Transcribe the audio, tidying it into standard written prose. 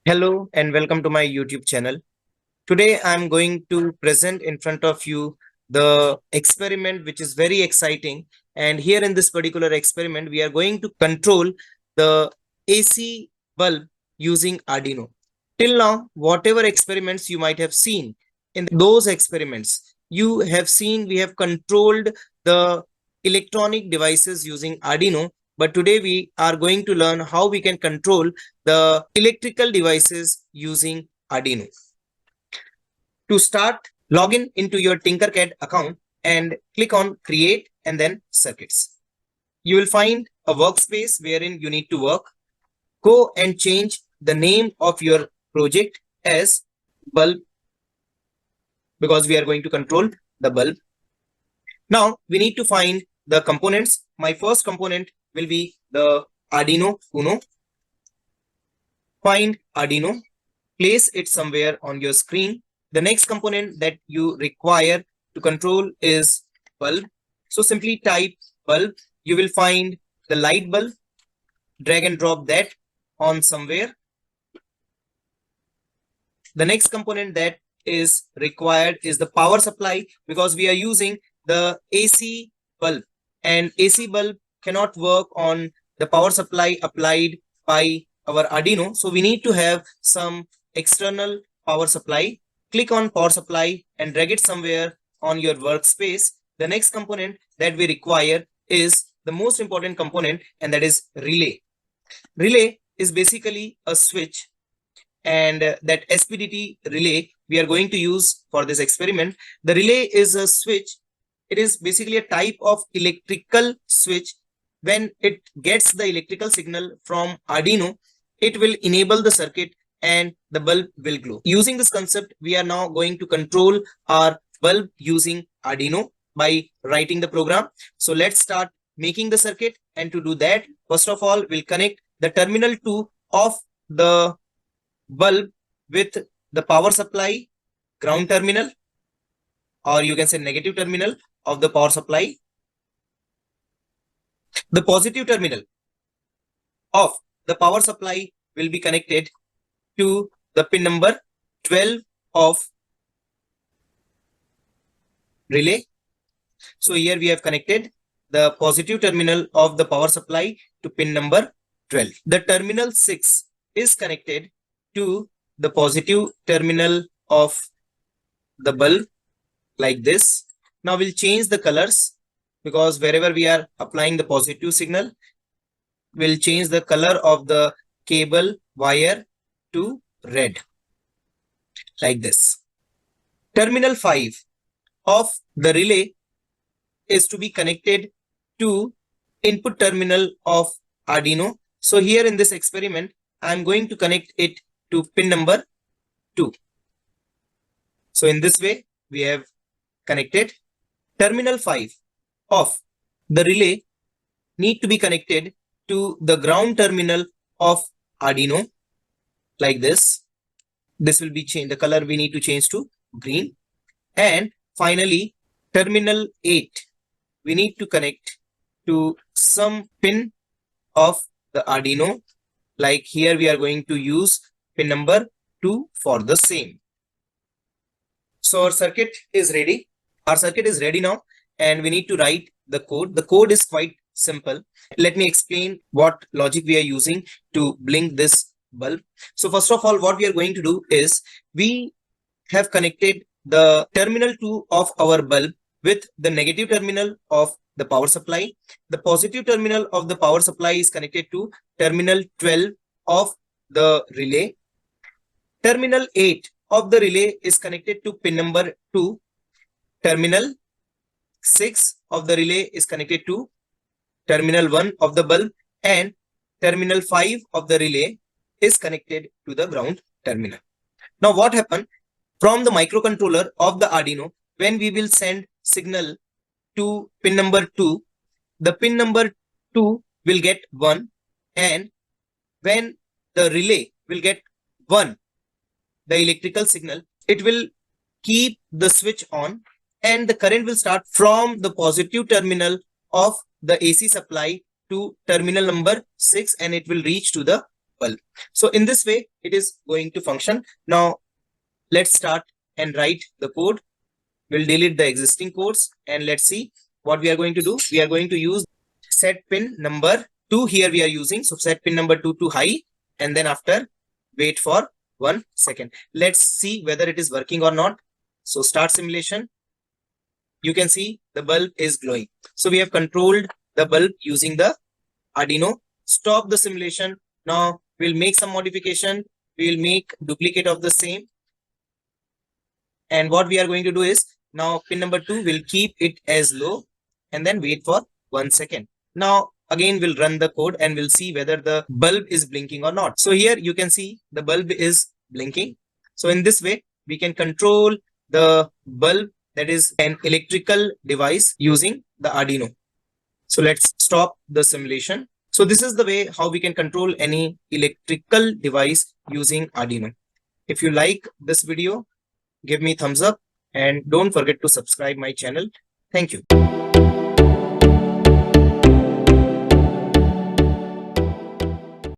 Hello and welcome to my YouTube channel. Today I'm going to present in front of you the experiment which is very exciting. And here in this particular experiment, we are going to control the AC bulb using Arduino. Till now, whatever experiments you might have seen, in those experiments, you have seen we have controlled the electronic devices using Arduino. But today we are going to learn how we can control the electrical devices using Arduino. To start, log in into your Tinkercad account and click on Create and then Circuits. You will find a workspace wherein you need to work. Go and change the name of your project as bulb because we are going to control the bulb. Now we need to find the components. My first component will be the Arduino Uno. Find Arduino, place it somewhere on your screen. The next component that you require to control is bulb. So simply type bulb. You will find the light bulb. Drag and drop that on somewhere. The next component that is required is the power supply because we are using the AC bulb, and AC bulb cannot work on the power supply applied by our Arduino. So we need to have some external power supply. Click on power supply and drag it somewhere on your workspace. The next component that we require is the most important component, and that is relay. Relay is basically a switch, and that SPDT relay we are going to use for this experiment. The relay is a switch. It is basically a type of electrical switch. When it gets the electrical signal from Arduino, it will enable the circuit and the bulb will glow. Using this concept, we are now going to control our bulb using Arduino by writing the program. So let's start making the circuit. And to do that, first of all, we'll connect the terminal 2 of the bulb with the power supply ground terminal, or you can say negative terminal of the power supply. The positive terminal of the power supply will be connected to the pin number 12 of relay. So here we have connected the positive terminal of the power supply to pin number 12. The terminal 6 is connected to the positive terminal of the bulb like this. Now we'll change the colors because wherever we are applying the positive signal, we'll change the color of the cable wire to red like this. Terminal 5 of the relay is to be connected to input terminal of Arduino. So here in this experiment, I'm going to connect it to pin number 2. So in this way, we have connected. Terminal 5 of the relay need to be connected to the ground terminal of Arduino like this. This will be changed. The color we need to change to green. And finally, terminal 8, we need to connect to some pin of the Arduino. Like here, we are going to use pin number 2 for the same. So our circuit is ready. Our circuit is ready now, and we need to write the code. The code is quite simple. Let me explain what logic we are using to blink this bulb. So first of all, what we are going to do is we have connected the terminal 2 of our bulb with the negative terminal of the power supply. The positive terminal of the power supply is connected to terminal 12 of the relay. Terminal 8 of the relay is connected to pin number 2. Terminal 6 of the relay is connected to terminal 1 of the bulb, and terminal 5 of the relay is connected to the ground terminal. Now what happened from the microcontroller of the Arduino, when we will send signal to pin number 2, the pin number 2 will get 1, and when the relay will get 1, the electrical signal, it will keep the switch on, and the current will start from the positive terminal of the AC supply to terminal number 6, and it will reach to the bulb. So in this way, it is going to function. Now, let's start and write the code. We'll delete the existing codes and let's see what we are going to do. We are going to use set pin number 2 here we are using. So set pin number 2 to high, and then after wait for 1 second. Let's see whether it is working or not. So start simulation. You can see the bulb is glowing. So we have controlled the bulb using the Arduino. Stop the simulation. Now we'll make some modification. We will make duplicate of the same. And what we are going to do is, now pin number 2 will keep it as low and then wait for 1 second. Now again we'll run the code and we'll see whether the bulb is blinking or not. So here you can see the bulb is blinking. So in this way we can control the bulb, that is an electrical device, using the Arduino. So let's stop the simulation. So this is the way how we can control any electrical device using Arduino. If you like this video, give me thumbs up and don't forget to subscribe my channel. Thank you.